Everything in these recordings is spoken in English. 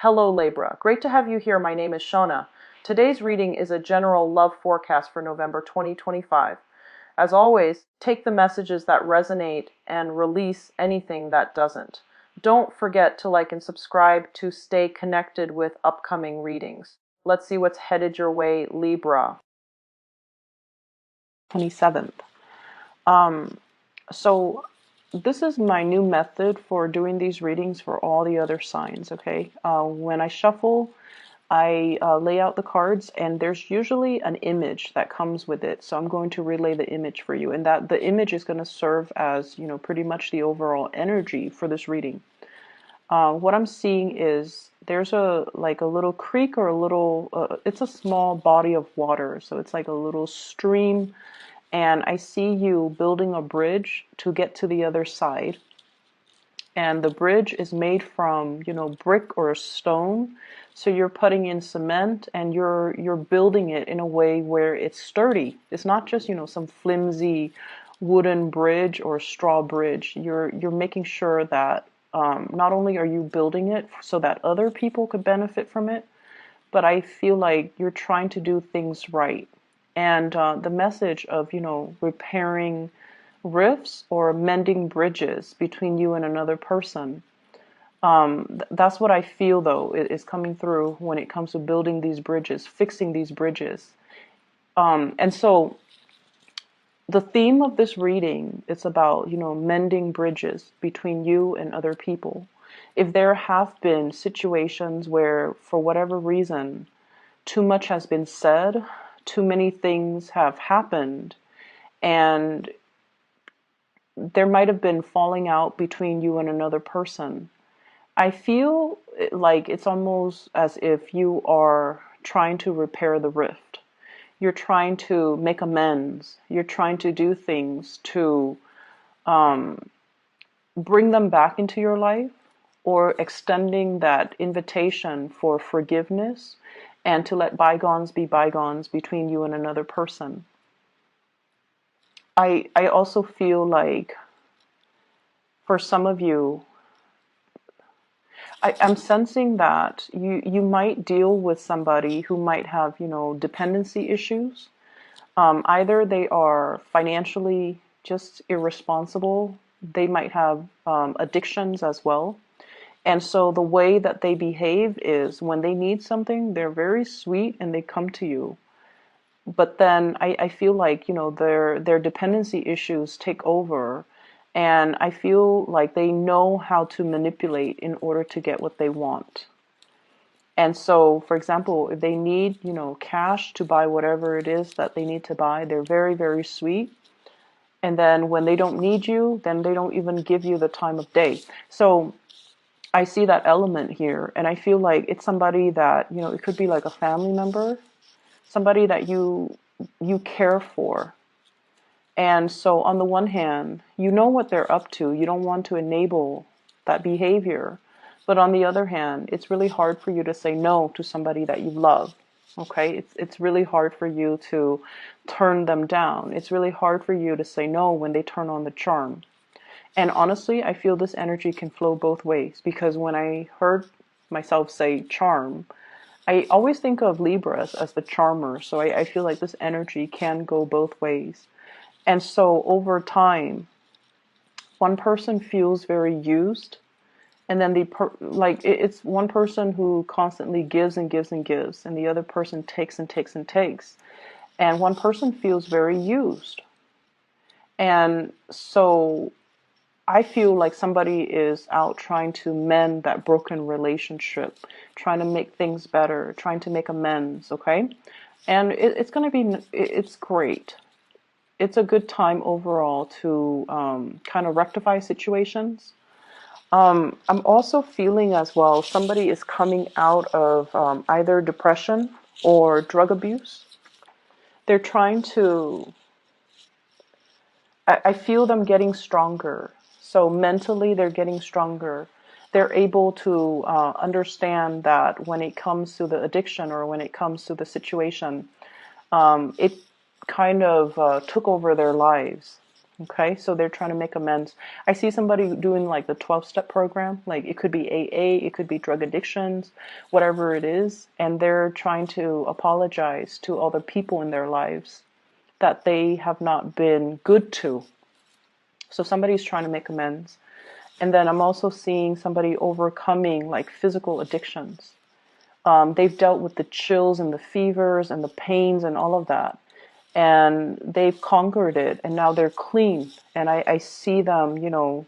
Hello Libra, great to have you here. My name is Shona. Today's reading is a general love forecast for November 2025. As always, take the messages that resonate and release anything that doesn't. Don't forget to like and subscribe to stay connected with upcoming readings. Let's see what's headed your way, Libra. 27th. So this is my new method for doing these readings for all the other signs, okay? When I shuffle, I lay out the cards, and there's usually an image that comes with it. So I'm going to relay the image for you, and that the image is going to serve as, pretty much the overall energy for this reading. What I'm seeing is there's a little creek or a little, it's a small body of water. So it's like a little stream, and I see you building a bridge to get to the other side. And the bridge is made from, brick or stone. So you're putting in cement, and you're building it in a way where it's sturdy. It's not just, some flimsy wooden bridge or straw bridge. You're making sure that not only are you building it so that other people could benefit from it, but I feel like you're trying to do things right. And the message of, repairing rifts or mending bridges between you and another person. That's what I feel, though, is coming through when it comes to building these bridges, fixing these bridges. And so the theme of this reading is about, mending bridges between you and other people. If there have been situations where, for whatever reason, too much has been said, too many things have happened, and there might have been falling out between you and another person. I feel like it's almost as if you are trying to repair the rift. You're trying to make amends. You're trying to do things to bring them back into your life, or extending that invitation for forgiveness and to let bygones be bygones between you and another person. I also feel like for some of you, I'm sensing that you might deal with somebody who might have, dependency issues. Either they are financially just irresponsible. They might have addictions as well. And so the way that they behave is when they need something, they're very sweet and they come to you. But then I feel like, their dependency issues take over. And I feel like they know how to manipulate in order to get what they want. And so, for example, if they need, cash to buy whatever it is that they need to buy, they're very, very sweet. And then when they don't need you, then they don't even give you the time of day. So I see that element here. And I feel like it's somebody that, it could be like a family member, somebody that you care for. And so on the one hand, you know what they're up to. You don't want to enable that behavior. But on the other hand, it's really hard for you to say no to somebody that you love. Okay? It's really hard for you to turn them down. It's really hard for you to say no when they turn on the charm. And honestly, I feel this energy can flow both ways, because when I heard myself say charm, I always think of Libras as the charmer. So I feel like this energy can go both ways. And so over time, one person feels very used, and then it's one person who constantly gives and gives and gives, and the other person takes and takes and takes. And one person feels very used. And so I feel like somebody is out trying to mend that broken relationship, trying to make things better, trying to make amends, okay? And it's great. It's a good time overall to kind of rectify situations. I'm also feeling as well somebody is coming out of either depression or drug abuse. They're trying to, I feel them getting stronger. So mentally, they're getting stronger. They're able to understand that when it comes to the addiction or when it comes to the situation, it kind of took over their lives. Okay, so they're trying to make amends. I see somebody doing like the 12-step program, like it could be AA, it could be drug addictions, whatever it is, and they're trying to apologize to other people in their lives that they have not been good to. So somebody's trying to make amends. And then I'm also seeing somebody overcoming like physical addictions. They've dealt with the chills and the fevers and the pains and all of that. And they've conquered it, and now they're clean. And I see them,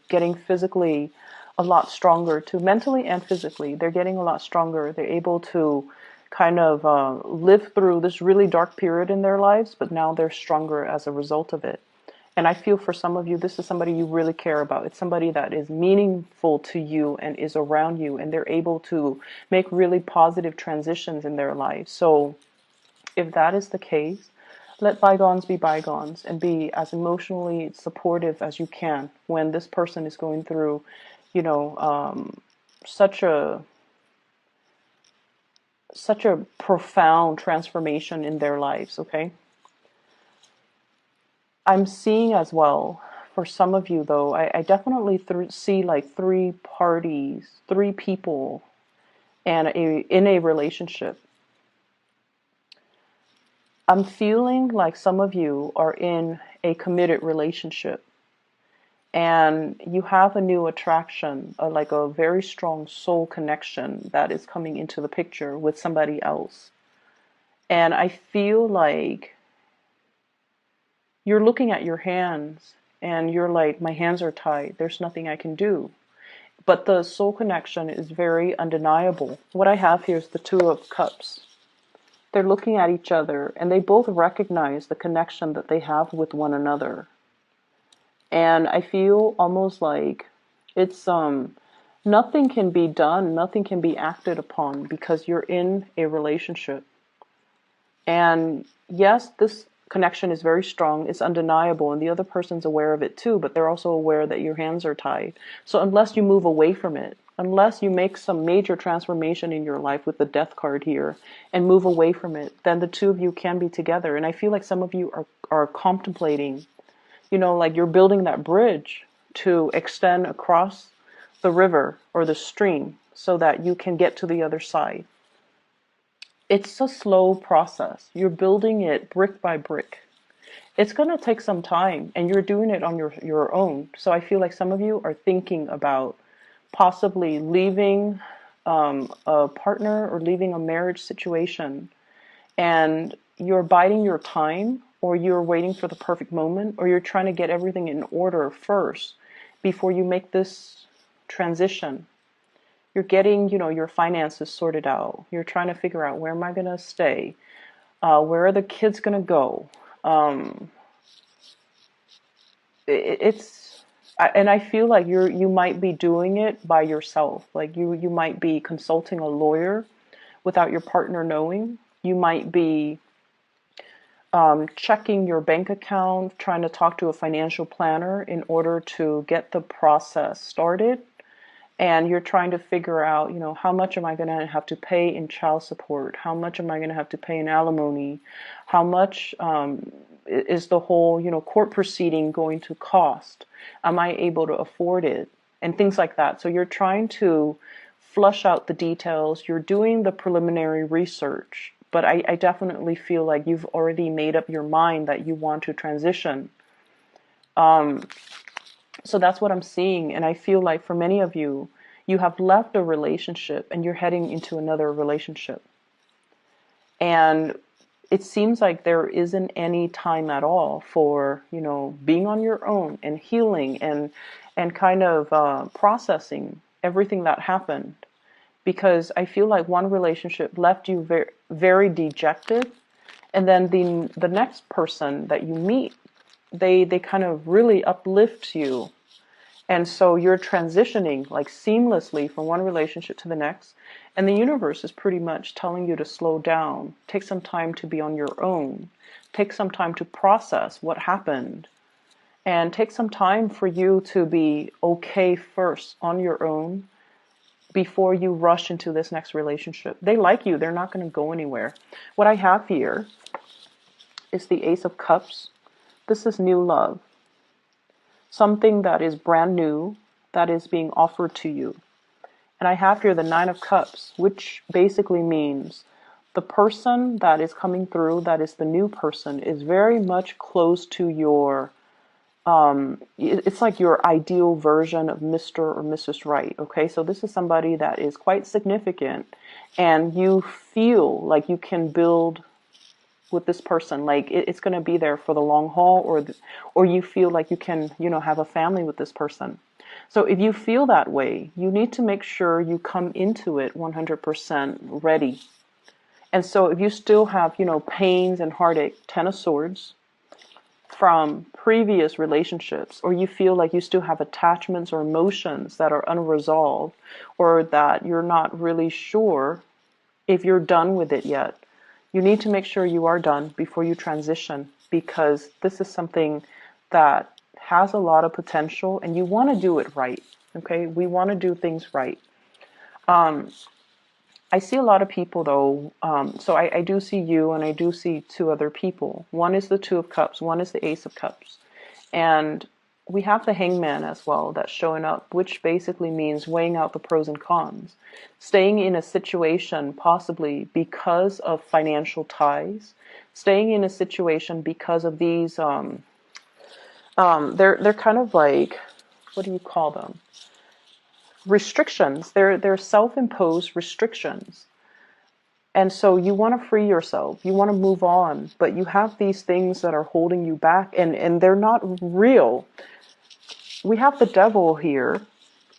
getting physically a lot stronger too, mentally and physically. They're getting a lot stronger. They're able to kind of live through this really dark period in their lives, but now they're stronger as a result of it. And I feel for some of you, this is somebody you really care about. It's somebody that is meaningful to you and is around you, and they're able to make really positive transitions in their life. So if that is the case, let bygones be bygones and be as emotionally supportive as you can when this person is going through, such a profound transformation in their lives, okay? I'm seeing as well, for some of you though, I definitely see like three parties, three people and in a relationship. I'm feeling like some of you are in a committed relationship and you have a new attraction, like a very strong soul connection that is coming into the picture with somebody else. And I feel like you're looking at your hands and you're like, my hands are tied. There's nothing I can do. But the soul connection is very undeniable. What I have here is the Two of Cups. They're looking at each other and they both recognize the connection that they have with one another. And I feel almost like it's nothing can be done, nothing can be acted upon because you're in a relationship. And yes, this connection is very strong, it's undeniable, and the other person's aware of it too, but they're also aware that your hands are tied. So unless you move away from it, unless you make some major transformation in your life with the Death card here and move away from it, then the two of you can be together. And I feel like some of you are contemplating, like you're building that bridge to extend across the river or the stream so that you can get to the other side. It's a slow process. You're building it brick by brick. It's going to take some time and you're doing it on your own. So I feel like some of you are thinking about possibly leaving a partner or leaving a marriage situation, and you're biding your time, or you're waiting for the perfect moment, or you're trying to get everything in order first before you make this transition. You're getting, your finances sorted out. You're trying to figure out, where am I going to stay? Where are the kids going to go? And I feel like you might be doing it by yourself. Like you might be consulting a lawyer without your partner knowing. You might be checking your bank account, trying to talk to a financial planner in order to get the process started. And you're trying to figure out, how much am I going to have to pay in child support? How much am I going to have to pay in alimony? How much is the whole, court proceeding going to cost? Am I able to afford it? And things like that. So you're trying to flush out the details. You're doing the preliminary research. But I definitely feel like you've already made up your mind that you want to transition. So that's what I'm seeing. And I feel like for many of you, you have left a relationship and you're heading into another relationship. And it seems like there isn't any time at all for, being on your own and healing and kind of processing everything that happened. Because I feel like one relationship left you very, very dejected. And then the next person that you meet, they kind of really uplift you. And so you're transitioning like seamlessly from one relationship to the next. And the universe is pretty much telling you to slow down, take some time to be on your own, take some time to process what happened, and take some time for you to be okay first on your own before you rush into this next relationship. They like you. They're not going to go anywhere. What I have here is the Ace of Cups. This is new love. something that is brand new that is being offered to you. And I have here the Nine of Cups, which basically means the person that is coming through, that is the new person, is very much close to your, it's like your ideal version of Mr. or Mrs. Right. Okay, so this is somebody that is quite significant, and you feel like you can build with this person, like it's going to be there for the long haul, or you feel like you can, have a family with this person. So if you feel that way, you need to make sure you come into it 100% ready. And so if you still have, pains and heartache, Ten of Swords, from previous relationships, or you feel like you still have attachments or emotions that are unresolved, or that you're not really sure if you're done with it yet, you need to make sure you are done before you transition, because this is something that has a lot of potential and you want to do it right. Okay, we want to do things right. I see a lot of people though, so I do see you, and I do see two other people. One is the Two of Cups, one is the Ace of Cups. And we have the Hangman as well that's showing up, which basically means weighing out the pros and cons. Staying in a situation possibly because of financial ties. Staying in a situation because of these, they're kind of like, what do you call them? Restrictions. They're self-imposed restrictions. And so you want to free yourself. You want to move on, but you have these things that are holding you back, and they're not real. We have the Devil here.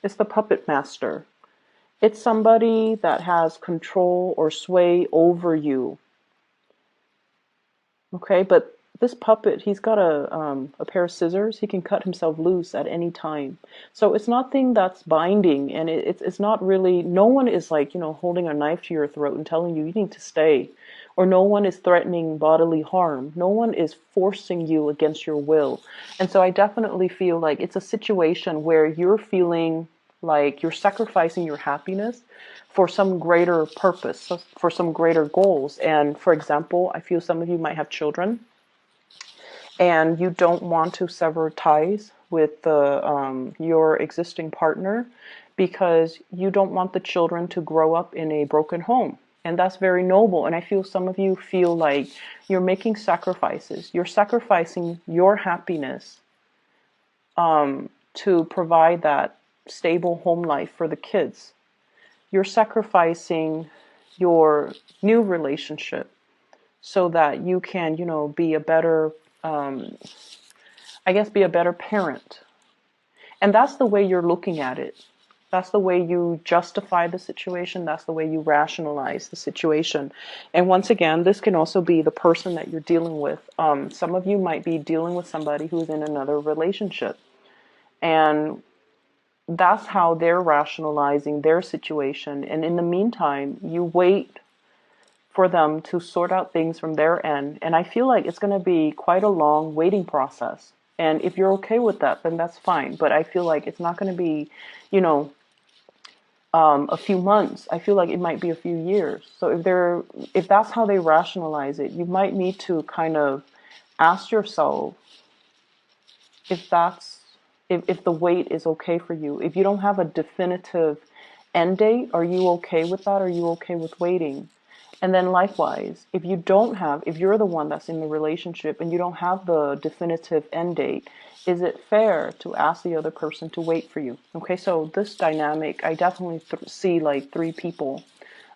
It's the puppet master. It's somebody that has control or sway over you. Okay, but this puppet, he's got a pair of scissors. He can cut himself loose at any time. So it's nothing that's binding, and it's not really, no one is like, holding a knife to your throat and telling you need to stay. Or no one is threatening bodily harm. No one is forcing you against your will. And so I definitely feel like it's a situation where you're feeling like you're sacrificing your happiness for some greater purpose, for some greater goals. And for example, I feel some of you might have children, and you don't want to sever ties with your existing partner because you don't want the children to grow up in a broken home. And that's very noble. And I feel some of you feel like you're making sacrifices. You're sacrificing your happiness to provide that stable home life for the kids. You're sacrificing your new relationship so that you can, be a better, be a better parent. And that's the way you're looking at it. That's the way you justify the situation. That's the way you rationalize the situation. And once again, this can also be the person that you're dealing with. Some of you might be dealing with somebody who's in another relationship. And that's how they're rationalizing their situation. And in the meantime, you wait for them to sort out things from their end. And I feel like it's going to be quite a long waiting process. And if you're okay with that, then that's fine. But I feel like it's not going to be, a few months. I feel like it might be a few years. So if that's how they rationalize it, you might need to kind of ask yourself if if the wait is okay for you. If you don't have a definitive end date, are you okay with that? Are you okay with waiting? And then likewise, if you're the one that's in the relationship and you don't have the definitive end date, is it fair to ask the other person to wait for you? Okay, so this dynamic, I definitely see like three people.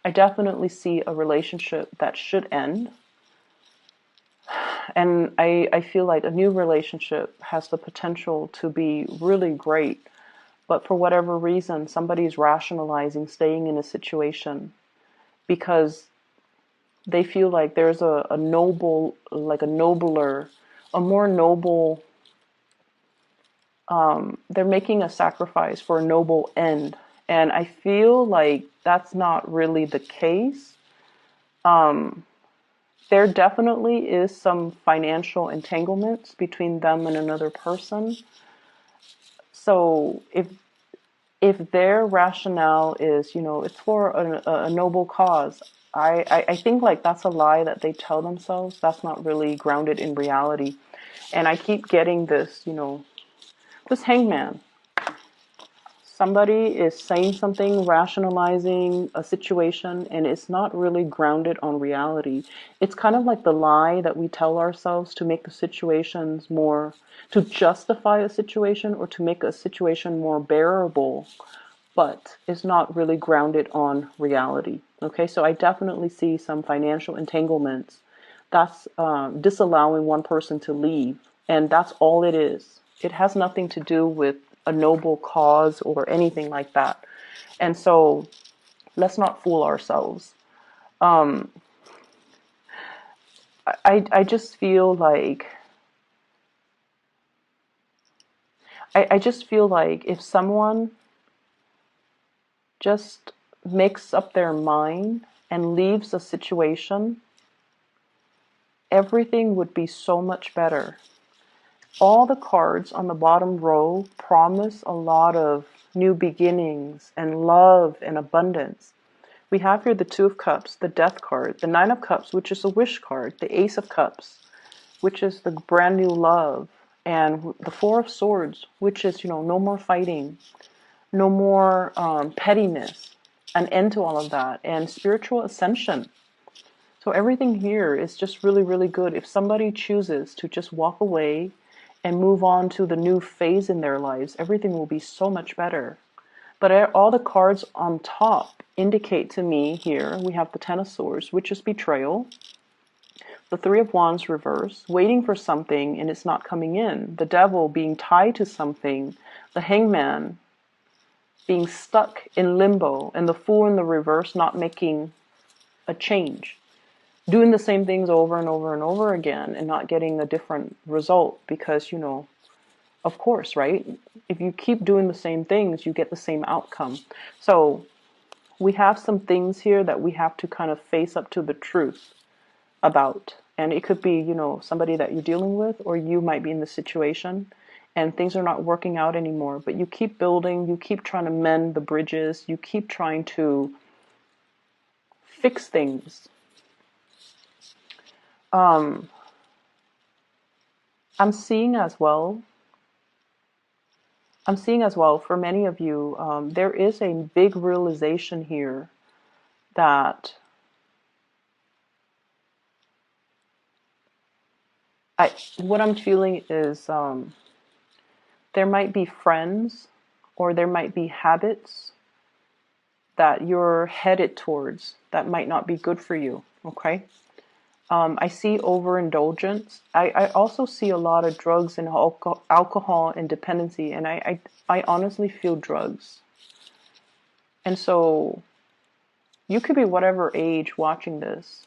I definitely see a relationship that should end. And I feel like a new relationship has the potential to be really great. But for whatever reason, somebody's rationalizing staying in a situation because they feel like there's a noble, like a nobler, a more noble, they're making a sacrifice for a noble end. And I feel like that's not really the case. There definitely is some financial entanglements between them and another person. So if their rationale is, it's for a noble cause, I think like that's a lie that they tell themselves. That's not really grounded in reality. And I keep getting this, This Hangman. Somebody is saying something, rationalizing a situation, and it's not really grounded on reality. It's kind of like the lie that we tell ourselves to make the situations more, to justify a situation or to make a situation more bearable, but it's not really grounded on reality. Okay, so I definitely see some financial entanglements. That's disallowing one person to leave, and that's all it is. It has nothing to do with a noble cause or anything like that. And so let's not fool ourselves. Um, I just feel like I just feel like if someone just makes up their mind and leaves a situation, everything would be so much better. All the cards on the bottom row promise a lot of new beginnings and love and abundance. We have here the Two of Cups, the Death card, the Nine of Cups, which is a wish card, the Ace of Cups, which is the brand new love, and the Four of Swords, which is, no more fighting, no more pettiness, an end to all of that, and spiritual ascension. So everything here is just really, really good. If somebody chooses to just walk away and move on to the new phase in their lives, everything will be so much better. But all the cards on top indicate to me here, we have the Ten of Swords, which is betrayal, the Three of Wands reverse, waiting for something and it's not coming in, the Devil being tied to something, the Hangman being stuck in limbo, and the Fool in the reverse not making a change, doing the same things over and over and over again and not getting a different result because, of course, right? If you keep doing the same things, you get the same outcome. So we have some things here that we have to kind of face up to the truth about. And it could be, somebody that you're dealing with, or you might be in the situation and things are not working out anymore. But you keep building, you keep trying to mend the bridges, you keep trying to fix things. I'm seeing as well for many of you, there is a big realization here that what I'm feeling is there might be friends or there might be habits that you're headed towards that might not be good for you, okay? I see overindulgence. I also see a lot of drugs and alcohol and dependency, and I honestly feel drugs. And so you could be whatever age watching this,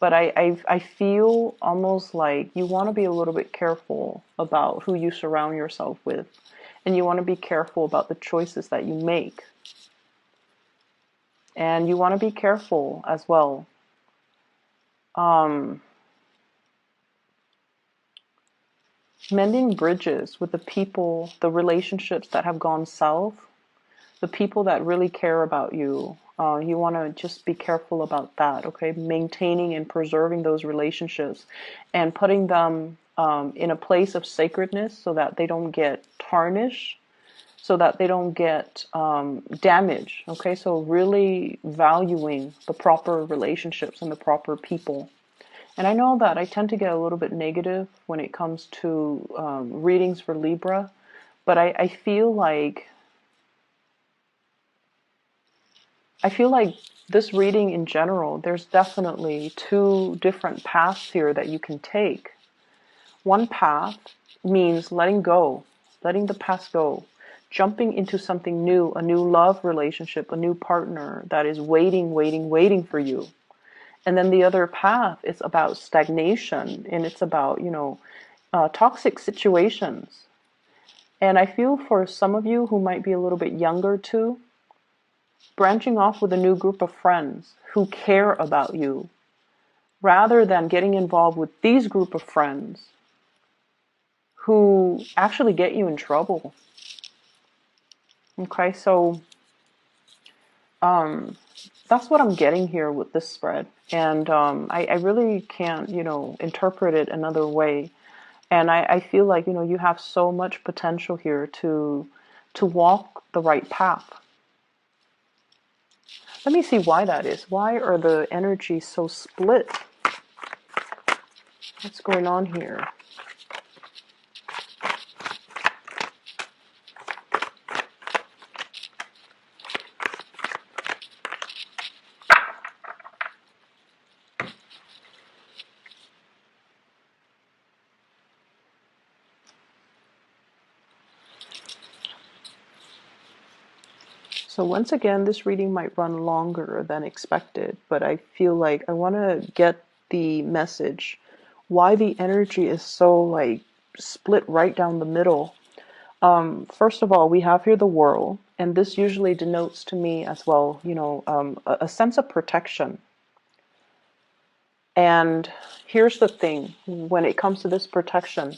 but I feel almost like you want to be a little bit careful about who you surround yourself with, and you want to be careful about the choices that you make. And you want to be careful as well. Mending bridges with the people, the relationships that have gone south, the people that really care about you. You want to just be careful about that, okay? Maintaining and preserving those relationships and putting them in a place of sacredness so that they don't get tarnished, so that they don't get damaged, okay? So really valuing the proper relationships and the proper people. And I know that I tend to get a little bit negative when it comes to readings for Libra, but I feel like this reading in general, there's definitely two different paths here that you can take. One path means letting go, letting the past go, jumping into something new, a new love relationship, a new partner that is waiting, waiting, waiting for you. And then the other path is about stagnation, and it's about, toxic situations. And I feel for some of you who might be a little bit younger too, branching off with a new group of friends who care about you, rather than getting involved with these group of friends who actually get you in trouble. Okay, so that's what I'm getting here with this spread. And I really can't, interpret it another way. And I feel like, you have so much potential here to walk the right path. Let me see why that is. Why are the energies so split? What's going on here? So once again, this reading might run longer than expected, but I feel like I want to get the message why the energy is so like split right down the middle. First of all, we have here the world, and this usually denotes to me as well, a sense of protection. And here's the thing, when it comes to this protection,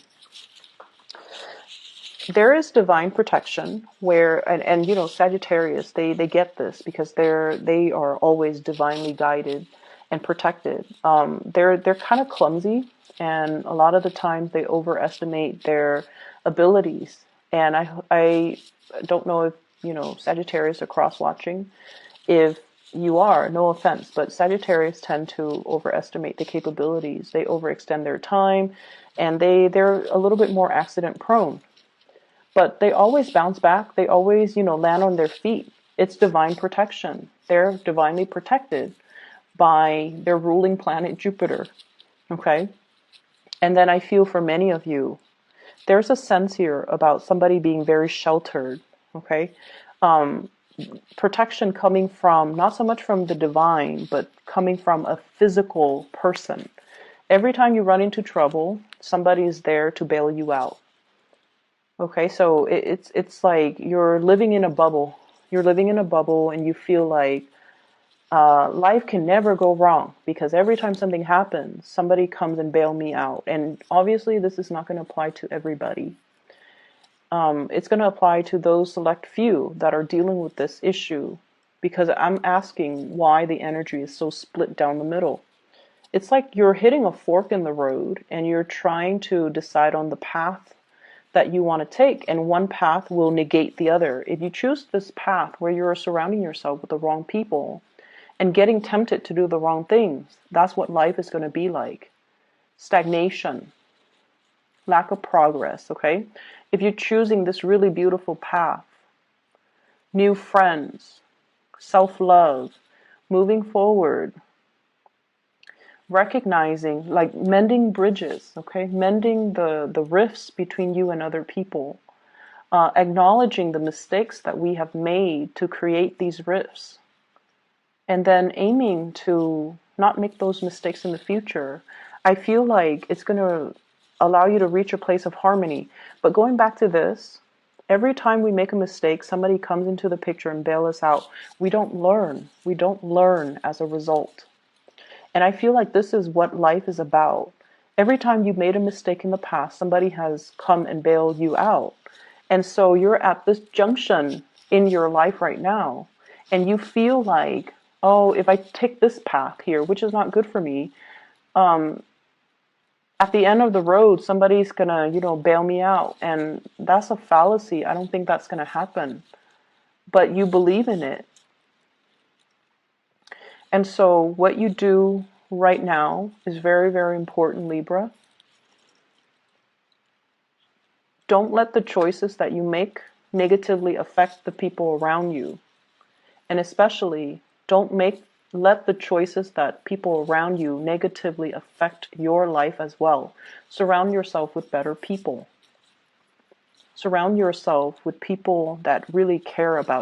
there is divine protection where, and Sagittarius, they get this because they are always divinely guided and protected. They're kind of clumsy, and a lot of the times they overestimate their abilities. And I don't know if Sagittarius are cross watching. If you are, no offense, but Sagittarius tend to overestimate the capabilities. They overextend their time, and they're a little bit more accident prone. But they always bounce back. They always, land on their feet. It's divine protection. They're divinely protected by their ruling planet Jupiter. Okay? And then I feel for many of you, there's a sense here about somebody being very sheltered. Okay? Protection coming from, not so much from the divine, but coming from a physical person. Every time you run into trouble, somebody is there to bail you out. Okay, so it's like you're living in a bubble. You're living in a bubble, and you feel like life can never go wrong because every time something happens, somebody comes and bail me out. And obviously, this is not going to apply to everybody. It's going to apply to those select few that are dealing with this issue, because I'm asking why the energy is so split down the middle. It's like you're hitting a fork in the road, and you're trying to decide on the path that you want to take, and one path will negate the other. If you choose this path where you're surrounding yourself with the wrong people and getting tempted to do the wrong things, that's what life is going to be like. Stagnation, lack of progress, okay? If you're choosing this really beautiful path, new friends, self-love, moving forward, recognizing, like mending bridges, okay? Mending the rifts between you and other people. Acknowledging the mistakes that we have made to create these rifts. And then aiming to not make those mistakes in the future. I feel like it's going to allow you to reach a place of harmony. But going back to this, every time we make a mistake, somebody comes into the picture and bail us out. We don't learn. We don't learn as a result. And I feel like this is what life is about. Every time you made a mistake in the past, somebody has come and bailed you out. And so you're at this junction in your life right now, and you feel like, oh, if I take this path here, which is not good for me, at the end of the road, somebody's gonna, bail me out. And that's a fallacy. I don't think that's gonna happen. But you believe in it. And so what you do right now is very, very important, Libra. Don't let the choices that you make negatively affect the people around you. And especially, don't let the choices that people around you negatively affect your life as well. Surround yourself with better people. Surround yourself with people that really care about